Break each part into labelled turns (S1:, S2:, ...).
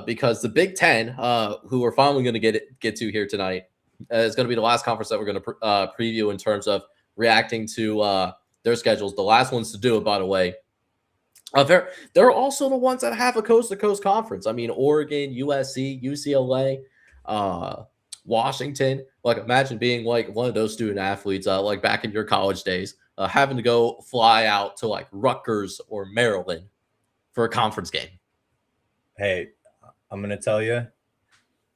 S1: because the Big Ten, who we're finally going to get to here tonight, is going to be the last conference that we're going to preview in terms of reacting to their schedules. The last ones to do it, by the way. They're also the ones that have a coast-to-coast conference. I mean, Oregon, USC, UCLA, Washington. Like, imagine being like one of those student athletes, like back in your college days, having to go fly out to like Rutgers or Maryland for a conference game.
S2: Hey, I'm going to tell you,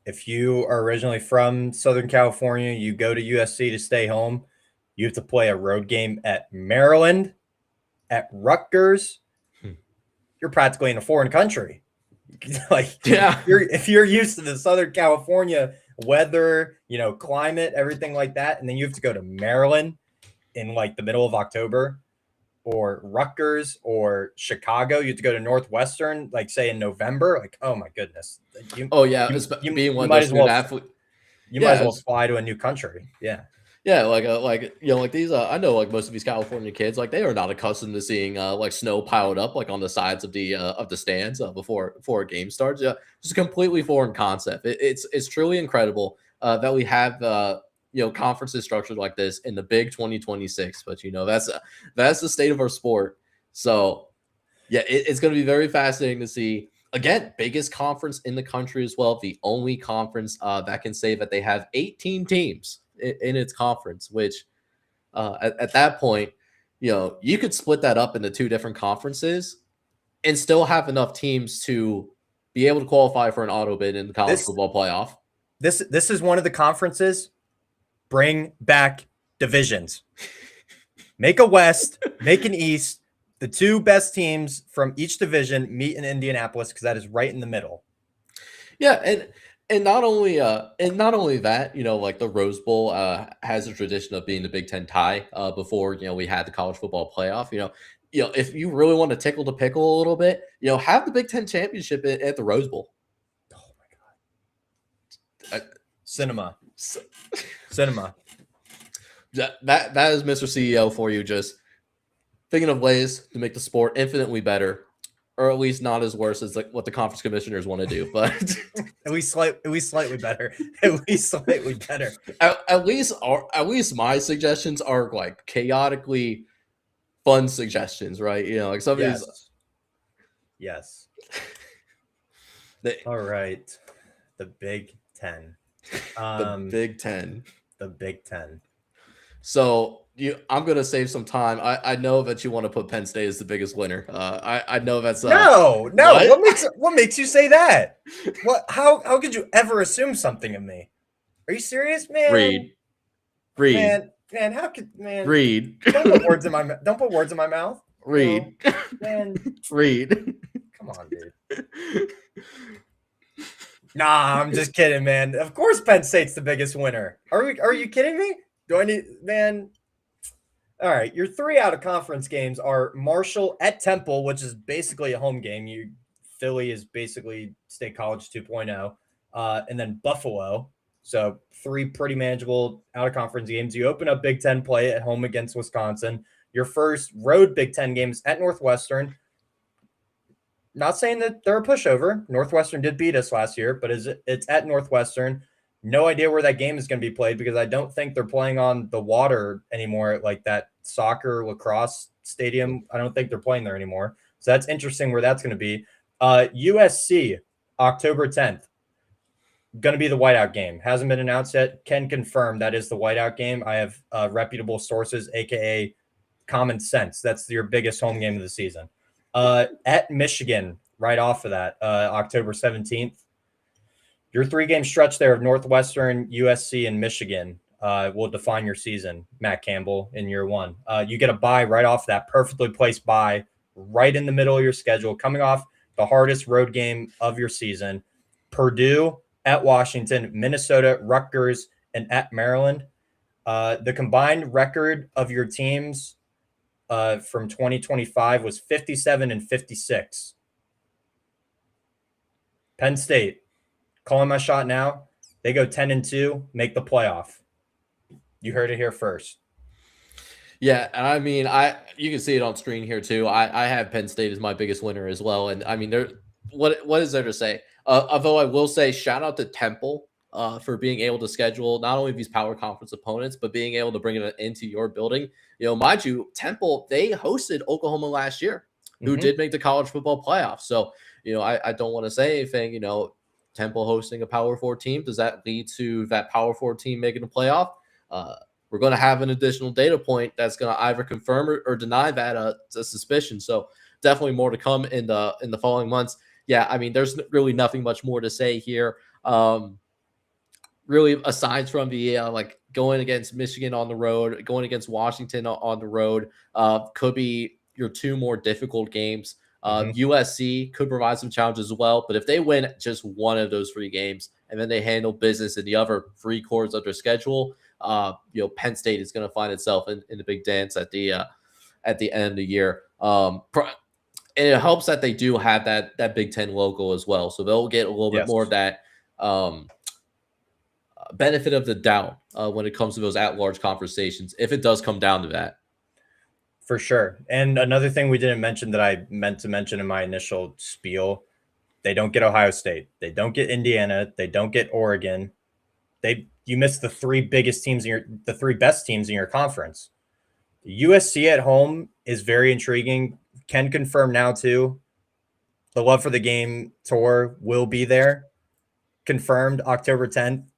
S2: if you are originally from Southern California, you go to USC to stay home, you have to play a road game at Maryland, at Rutgers. You're practically in a foreign country. If you're used to the Southern California weather, climate, everything like that, and then you have to go to Maryland in like the middle of October, or Rutgers or Chicago, you have to go to Northwestern, like say in November. Like, oh my goodness.
S1: You might as well
S2: fly to a new country. Yeah.
S1: Yeah, like these. I know like most of these California kids, like they are not accustomed to seeing like snow piled up like on the sides of the stands before a game starts. Yeah, just a completely foreign concept. It's truly incredible that we have conferences structured like this in the Big 2026. But that's the state of our sport. So yeah, it's going to be very fascinating to see. Again, biggest conference in the country as well. The only conference that can say that they have 18 teams in its conference, which at that point, you could split that up into two different conferences and still have enough teams to be able to qualify for an auto bid in the college football playoff.
S2: This is one of the conferences. Bring back divisions. Make a West, make an East. The two best teams from each division meet in Indianapolis because that is right in the middle.
S1: Yeah, and not only that, like the Rose Bowl has a tradition of being the Big Ten tie before we had the college football playoff. If you really want to tickle the pickle a little bit, have the Big Ten championship at the Rose Bowl.
S2: Oh my God, cinema.
S1: That is Mr. CEO for you, just thinking of ways to make the sport infinitely better, or at least not as worse as like what the conference commissioners want to do, but
S2: at least slightly better. At least slightly better.
S1: At least my suggestions are like chaotically fun suggestions, right? Like some of these.
S2: Yes. All right. The Big Ten.
S1: The Big Ten.
S2: The Big Ten.
S1: So I'm going to save some time. I know that you want to put Penn State as the biggest winner. I know that's
S2: no. What makes you say that? What? How could you ever assume something of me? Are you serious, man?
S1: Read.
S2: Man, how could
S1: read?
S2: Don't put words in my mouth.
S1: Read.
S2: Man,
S1: read.
S2: Come on, dude. Nah, I'm just kidding, man. Of course, Penn State's the biggest winner. Are you kidding me? Do I need, man? All right, your 3 out of conference games are Marshall at Temple, which is basically a home game. Philly is basically State College 2.0, and then Buffalo. So 3 pretty manageable out of conference games. You open up Big Ten play at home against Wisconsin. Your first road Big Ten games at Northwestern. Not saying that they're a pushover. Northwestern did beat us last year, but it's at Northwestern. No idea where that game is going to be played because I don't think they're playing on the water anymore, like that soccer lacrosse stadium. I don't think they're playing there anymore. So that's interesting where that's going to be. USC, October 10th, going to be the whiteout game. Hasn't been announced yet. Can confirm that is the whiteout game. I have reputable sources, a.k.a. Common Sense. That's your biggest home game of the season. At Michigan, right off of that, October 17th. Your 3-game stretch there of Northwestern, USC, and Michigan will define your season, Matt Campbell, in year 1. You get a bye right off that, perfectly placed bye right in the middle of your schedule, coming off the hardest road game of your season. Purdue at Washington, Minnesota, Rutgers, and at Maryland. The combined record of your teams from 2025 was 57 and 56. Penn State. Calling my shot now. They go 10-2, make the playoff. You heard it here first.
S1: Yeah, and I mean, you can see it on screen here too. I have Penn State as my biggest winner as well, and I mean, what is there to say? Although I will say, shout out to Temple for being able to schedule not only these power conference opponents, but being able to bring it into your building. Mind you, Temple, they hosted Oklahoma last year, who
S2: Mhm.
S1: did make the college football playoffs. So, I don't want to say anything, Temple hosting a Power Four team. Does that lead to that Power Four team making the playoff? We're going to have an additional data point that's going to either confirm or deny that a suspicion. So definitely more to come in the following months. Yeah, I mean, there's really nothing much more to say here. Really, aside from the like going against Michigan on the road, going against Washington on the road, could be your two more difficult games.
S2: Mhm.
S1: USC could provide some challenges as well, but if they win just one of those three games and then they handle business in the other three quarters of their schedule, Penn State is going to find itself in the big dance at the end of the year. And it helps that they do have that Big Ten logo as well, so they'll get a little bit more of
S2: Yes.
S1: that benefit of the doubt when it comes to those at-large conversations, if it does come down to that.
S2: For sure. And another thing we didn't mention that I meant to mention in my initial spiel, they don't get Ohio State. They don't get Indiana. They don't get Oregon. You missed the three biggest teams the three best teams in your conference. USC at home is very intriguing. Can confirm now too. The Love for the Game tour will be there. Confirmed October 10th.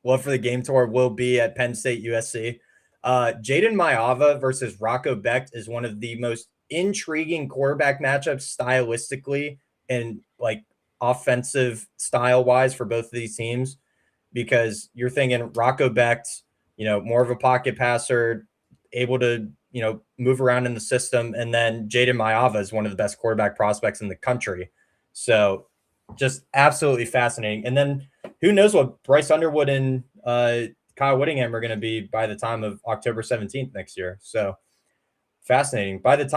S2: Love for the Game tour will be at Penn State USC. Jaden Maiyava versus Rocco Becht is one of the most intriguing quarterback matchups stylistically and like offensive style wise for both of these teams, because you're thinking Rocco Becht, more of a pocket passer, able to, move around in the system. And then Jaden Maiyava is one of the best quarterback prospects in the country. So just absolutely fascinating. And then who knows what Bryce Underwood and Kyle Whittingham are going to be by the time of October 17th next year. So fascinating. By that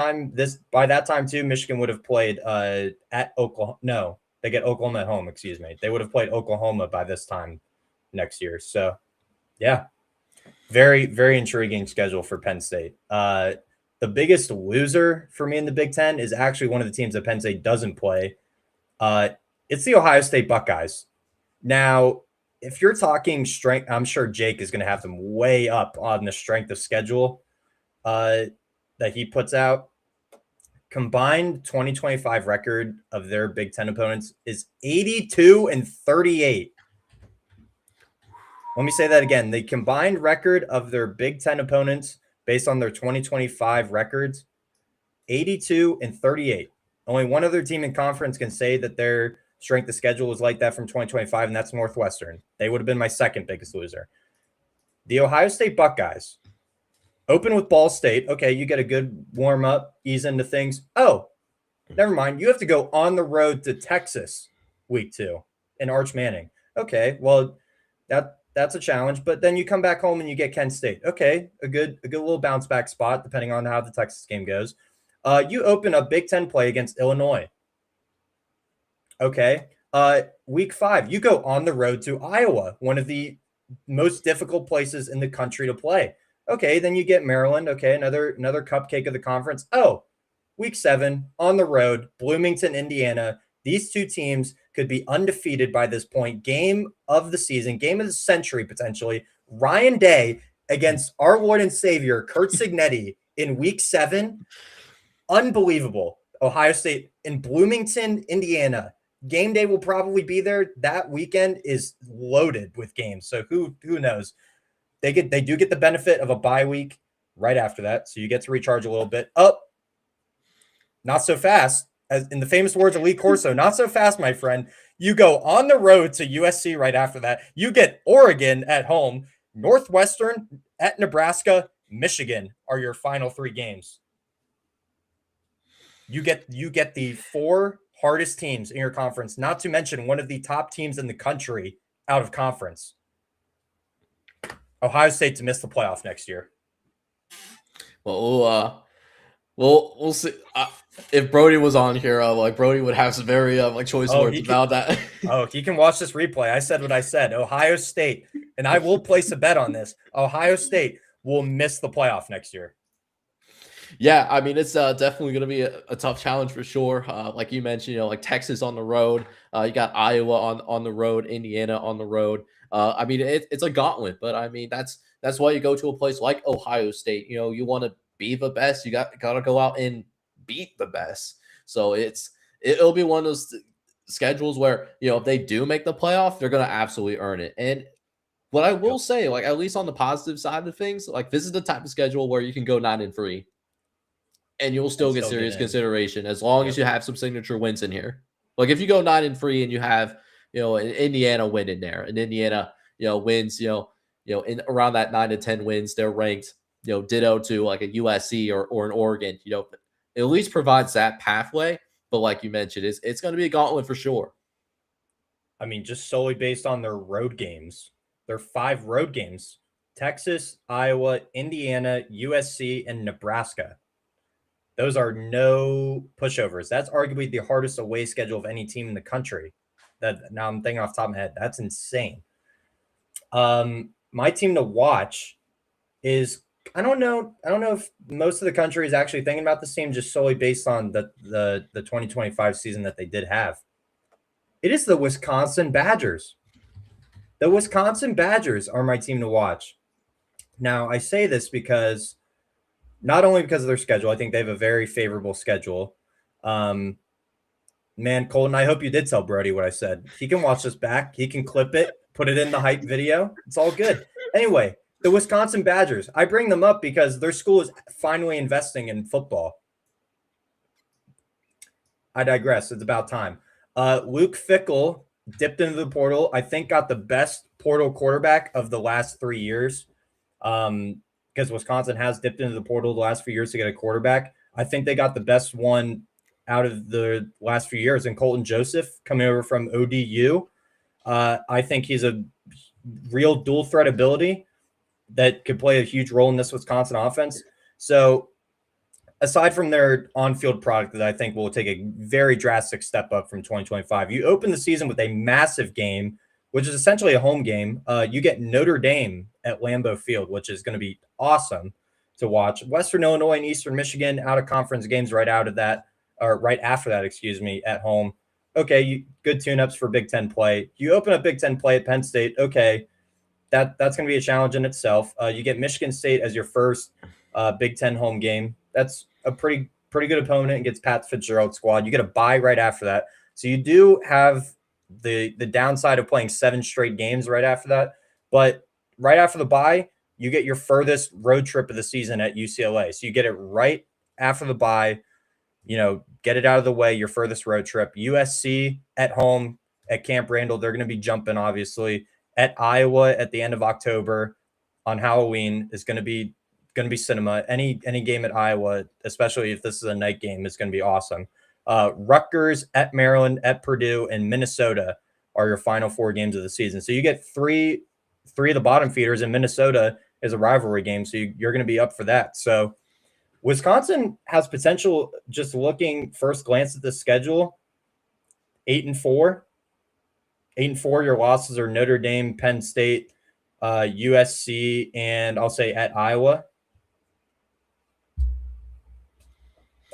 S2: time too, Michigan would have played at Oklahoma. No, they get Oklahoma at home. Excuse me. They would have played Oklahoma by this time next year. So yeah, very, very intriguing schedule for Penn State. The biggest loser for me in the Big Ten is actually one of the teams that Penn State doesn't play. It's the Ohio State Buckeyes. Now, if you're talking strength, I'm sure Jake is going to have them way up on the strength of schedule that he puts out. Combined 2025 record of their Big Ten opponents is 82-38. Let me say that again. The combined record of their Big Ten opponents based on their 2025 records, 82-38. Only one other team in conference can say that their strength of schedule was like that from 2025, and that's Northwestern. They would have been my second biggest loser. The Ohio State Buckeyes open with Ball State. Okay, you get a good warm up, ease into things. Oh, never mind. You have to go on the road to Texas week 2 in Arch Manning. Okay, well, that's a challenge. But then you come back home and you get Kent State. Okay, a good little bounce back spot depending on how the Texas game goes. You open a Big Ten play against Illinois. Okay, week 5, you go on the road to Iowa, one of the most difficult places in the country to play. Okay, then you get Maryland. Okay, another cupcake of the conference. Oh, week 7 on the road, Bloomington, Indiana. These two teams could be undefeated by this point. Game of the season, game of the century, potentially. Ryan Day against our Lord and Savior, Kurt Signetti, in week 7. Unbelievable. Ohio State in Bloomington, Indiana. Game day will probably be there. That weekend is loaded with games. So who knows? They do get the benefit of a bye week right after that. So you get to recharge a little bit. Not so fast. As in the famous words of Lee Corso, not so fast, my friend. You go on the road to USC right after that. You get Oregon at home, Northwestern at Nebraska, Michigan are your final 3 games. You get the 4 hardest teams in your conference, not to mention one of the top teams in the country out of conference. Ohio State to miss the playoff next year.
S1: Well, we'll see. If Brody was on here, Brody would have some very choice words about that.
S2: He can watch this replay. I said what I said. Ohio State, and I will place a bet on this. Ohio State will miss the playoff next year.
S1: Yeah, I mean it's definitely going to be a tough challenge for sure. Like you mentioned, like Texas on the road, you got Iowa on the road, Indiana on the road. I mean it's a gauntlet, but I mean that's why you go to a place like Ohio State. You want to be the best, you got to go out and beat the best. So it'll be one of those schedules where if they do make the playoff, they're going to absolutely earn it. And what I
S2: Yep.
S1: will say, like at least on the positive side of things, like this is the type of schedule where you can go 9-3 and you'll
S2: And
S1: still get
S2: still get
S1: serious
S2: in.
S1: consideration as long as
S2: Yep.
S1: you have some signature wins in here. Like if you go 9-3 and you have, an Indiana win in there, and Indiana, wins, in around that 9 to 10 wins, they're ranked, ditto to like a USC or an Oregon, it at least provides that pathway. But like you mentioned, it's going to be a gauntlet for sure.
S2: I mean, just solely based on their road games, their 5 road games: Texas, Iowa, Indiana, USC, and Nebraska. Those are no pushovers. That's arguably the hardest away schedule of any team in the country. That now I'm thinking off the top of my head. That's insane. My team to watch is I don't know. I don't know if most of the country is actually thinking about this team just solely based on the 2025 season that they did have. It is the Wisconsin Badgers. The Wisconsin Badgers are my team to watch. Now, I say this because not only because of their schedule, I think they have a very favorable schedule. Um, Man, Colton, I hope you did tell Brody what I said. He can watch this back. He can clip it, put it in the hype video. It's all good. Anyway, the Wisconsin Badgers. I bring them up because their school is finally investing in football. I digress. It's about time. Luke Fickle dipped into the portal. I think got the best portal quarterback of the last 3 years. Because Wisconsin has dipped into the portal the last few years to get a quarterback. I think they got the best one out of the last few years. And Colton Joseph coming over from ODU. I think he's a real dual threat ability that could play a huge role in this Wisconsin offense. So aside from their on-field product that I think will take a very drastic step up from 2025, you open the season with a massive game, which is essentially a home game. You get Notre Dame at Lambeau Field, which is going to be awesome to watch. Western Illinois and Eastern Michigan out of conference games right out of that, or right after that, excuse me, at home. Okay, good tune-ups for Big Ten play. You open up Big Ten play at Penn State. Okay, that's going to be a challenge in itself. You get Michigan State as your first Big Ten home game. That's a pretty good opponent against Pat Fitzgerald's squad. You get a bye right after that, so you do have the downside of playing 7 straight games right after that. But right after the bye, you get your furthest road trip of the season at UCLA. So you get it right after the bye. Get it out of the way. Your furthest road trip. USC at home at Camp Randall. They're going to be jumping, obviously. At Iowa at the end of October on Halloween is going to be cinema. Any game at Iowa, especially if this is a night game, is going to be awesome. Rutgers at Maryland, at Purdue, and Minnesota are your final 4 games of the season. So you get three of the bottom feeders, and Minnesota is a rivalry game, so you're going to be up for that. So Wisconsin has potential. Just looking first glance at the schedule, 8-4. 8-4. Your losses are Notre Dame, Penn State, USC, and I'll say at Iowa.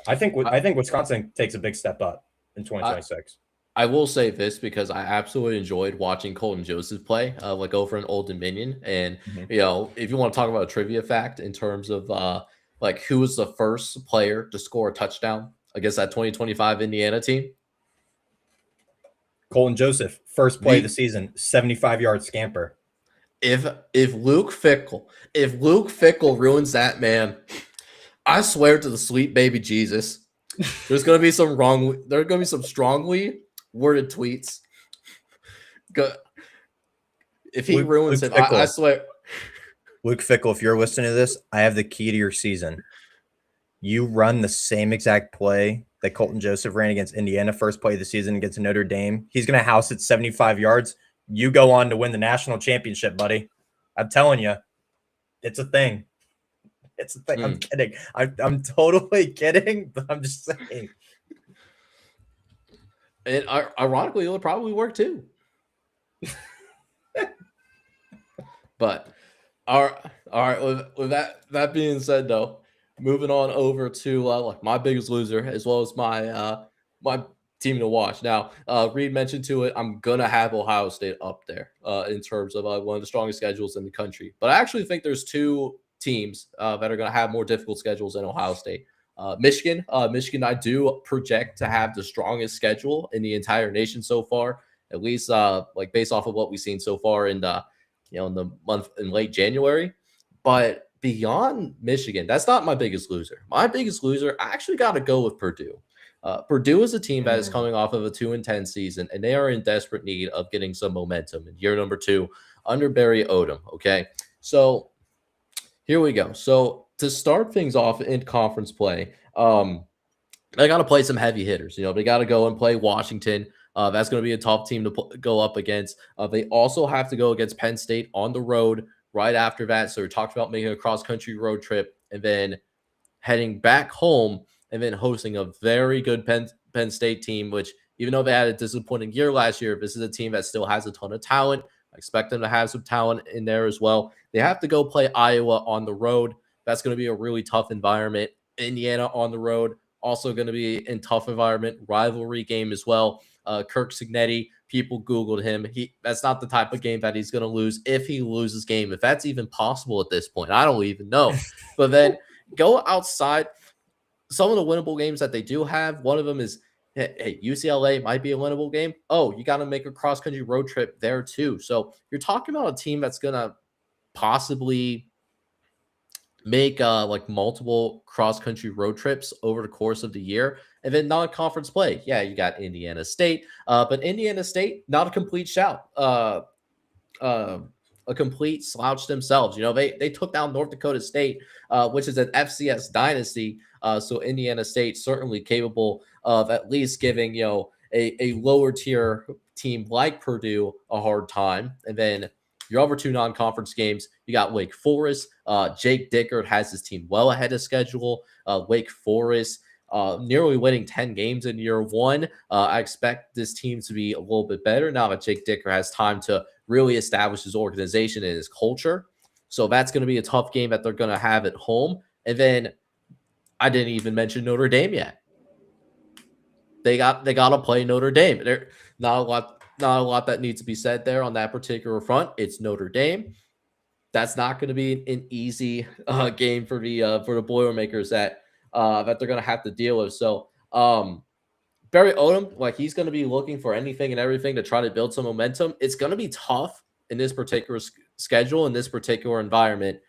S2: I think Wisconsin takes a big step up in 2026.
S1: I will say this because I absolutely enjoyed watching Colton Joseph play, like over in Old Dominion. And if you want to talk about a trivia fact in terms of like who was the first player to score a touchdown against that 2025 Indiana team,
S2: Colton Joseph, first play of the season, 75-yard scamper.
S1: If Luke Fickle ruins that, man, I swear to the sweet baby Jesus, there's gonna be some strongly worded tweets. If he ruins it, I swear.
S2: Luke Fickle, if you're listening to this, I have the key to your season. You run the same exact play that Colton Joseph ran against Indiana, first play of the season against Notre Dame. He's going to house it 75 yards. You go on to win the national championship, buddy. I'm telling you, it's a thing. It's a thing. I'm kidding. I'm totally kidding, but I'm just saying.
S1: And ironically, it'll probably work too. But all right. With that being said, though, moving on over to like my biggest loser, as well as my team to watch. Now, Reed mentioned to it, I'm gonna have Ohio State up there in terms of one of the strongest schedules in the country. But I actually think there's two teams that are gonna have more difficult schedules than Ohio State. Michigan, Michigan, I do project to have the strongest schedule in the entire nation so far, at least like based off of what we've seen so far in the in the month in late January. But beyond Michigan, that's not my biggest loser. My biggest loser, I actually got to go with Purdue. Purdue is a team that is
S2: Mm.
S1: coming off of a 2-10 season, and they are in desperate need of getting some momentum in year number 2 under Barry Odom. Okay, so here we go. So to start things off in conference play, they got to play some heavy hitters. They got to go and play Washington. That's going to be a tough team to go up against. They also have to go against Penn State on the road right after that. So we talked about making a cross country road trip and then heading back home and then hosting a very good Penn State team, which even though they had a disappointing year last year, this is a team that still has a ton of talent. I expect them to have some talent in there as well. They have to go play Iowa on the road. That's going to be a really tough environment. Indiana on the road, also going to be in tough environment, rivalry game as well. Kirk Signetti, people Googled him. That's not the type of game that he's going to lose if he loses game, if that's even possible at this point. I don't even know. But then go outside. Some of the winnable games that they do have, one of them is, hey, UCLA might be a winnable game. Oh, you got to make a cross country road trip there too. So you're talking about a team that's going to possibly make like multiple cross country road trips over the course of the year, and then non-conference play. Yeah, you got Indiana State, but Indiana State not a complete shout. Uh, a complete slouch themselves. They took down North Dakota State, which is an FCS dynasty. So Indiana State certainly capable of at least giving a lower tier team like Purdue a hard time. And then your other two non-conference games, you got Wake Forest. Jake Dickert has his team well ahead of schedule. Wake Forest nearly winning 10 games in year one. I expect this team to be a little bit better now that Jake Dickert has time to really establish his organization and his culture. So that's going to be a tough game that they're going to have at home. And then I didn't even mention Notre Dame yet. They got to play Notre Dame. There not a lot that needs to be said there on that particular front. It's Notre Dame. That's not going to be an easy game for the Boilermakers that they're going to have to deal with. So Barry Odom, like he's going to be looking for anything and everything to try to build some momentum. It's going to be tough in this particular schedule, in this particular environment.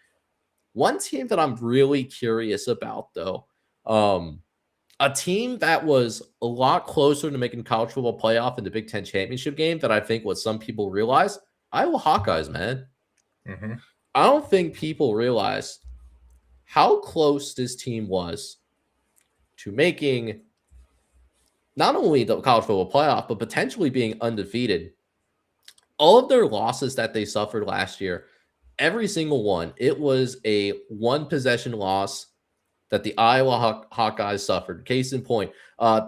S1: One team that I'm really curious about, though, a team that was a lot closer to making college football playoff in the Big Ten championship game than I think what some people realize, Iowa Hawkeyes, man.
S2: Mm-hmm.
S1: I don't think people realize how close this team was to making not only the college football playoff, but potentially being undefeated. All of their losses that they suffered last year, every single one, it was a one possession loss that the Iowa Hawkeyes suffered. Case in point,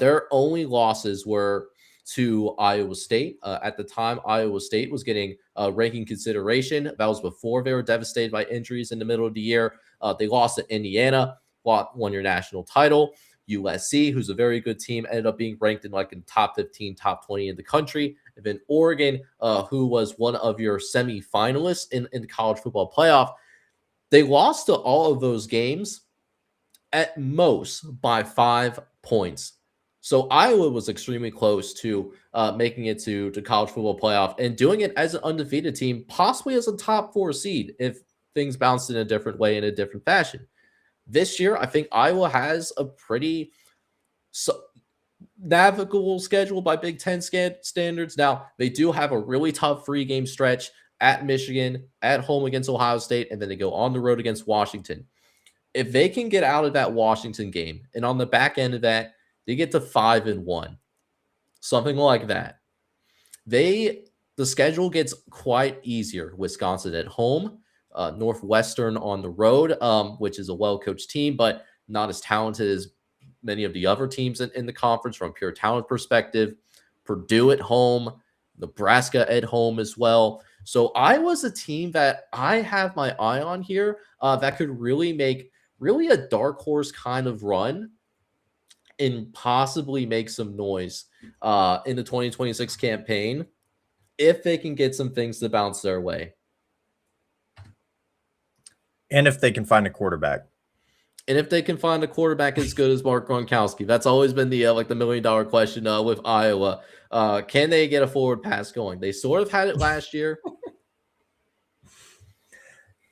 S1: their only losses were to Iowa State. At the time, Iowa State was getting ranking consideration. That was before they were devastated by injuries in the middle of the year. They lost to Indiana, won your national title. USC, who's a very good team, ended up being ranked in like in top 15, top 20 in the country. And then Oregon, who was one of your semifinalists in the college football playoff. They lost to all of those games at most by 5 points. So Iowa was extremely close to making it to college football playoff and doing it as an undefeated team, possibly as a top 4 seed if things bounced in a different way, in a different fashion. This year, I think Iowa has a pretty navigable schedule by Big Ten standards. Now, they do have a really tough 3-game stretch at Michigan, at home against Ohio State, and then they go on the road against Washington. If they can get out of that Washington game, and on the back end of that, they get to 5-1, something like that. The schedule gets quite easier. Wisconsin at home, Northwestern on the road, which is a well-coached team, but not as talented as many of the other teams in the conference from a pure talent perspective. Purdue at home, Nebraska at home as well. So Iowa's a team that I have my eye on here that could really make really a dark horse kind of run and possibly make some noise in the 2026 campaign if they can get some things to bounce their way.
S2: And if they can find a quarterback.
S1: And if they can find a quarterback as good as Mark Gronkowski, that's always been the like the $1 million question with Iowa. Can they get a forward pass going? They sort of had it last year.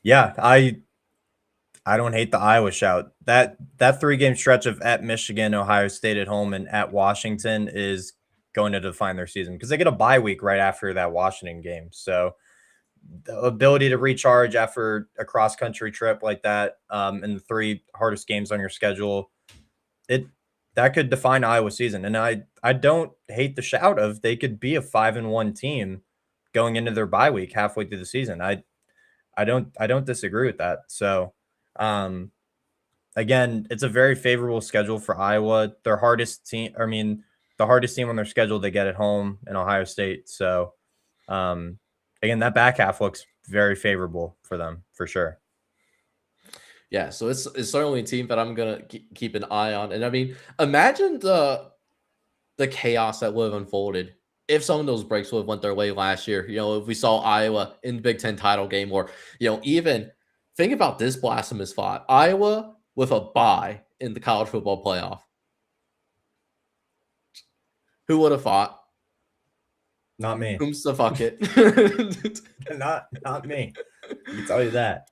S2: Yeah, I don't hate the Iowa shout. That 3-game stretch of at Michigan, Ohio State at home, and at Washington is going to define their season because they get a bye week right after that Washington game. So the ability to recharge after a cross country trip like that, and the 3 hardest games on your schedule, that could define Iowa season. And I don't hate the shout of they could be a 5-1 team going into their bye week halfway through the season. I don't disagree with that. So again, it's a very favorable schedule for Iowa. Their hardest team, the hardest team on their schedule they get at home in Ohio State. So again, that back half looks very favorable for them for sure.
S1: Yeah, so it's certainly a team that I'm gonna keep an eye on. And I mean, imagine the chaos that would have unfolded if some of those breaks would have went their way last year. If we saw Iowa in the Big Ten title game, or even think about this blasphemous thought: Iowa with a bye in the college football playoff. Who would have thought?
S2: Not me.
S1: Whom's the fuck it?
S2: not me. I can tell you that.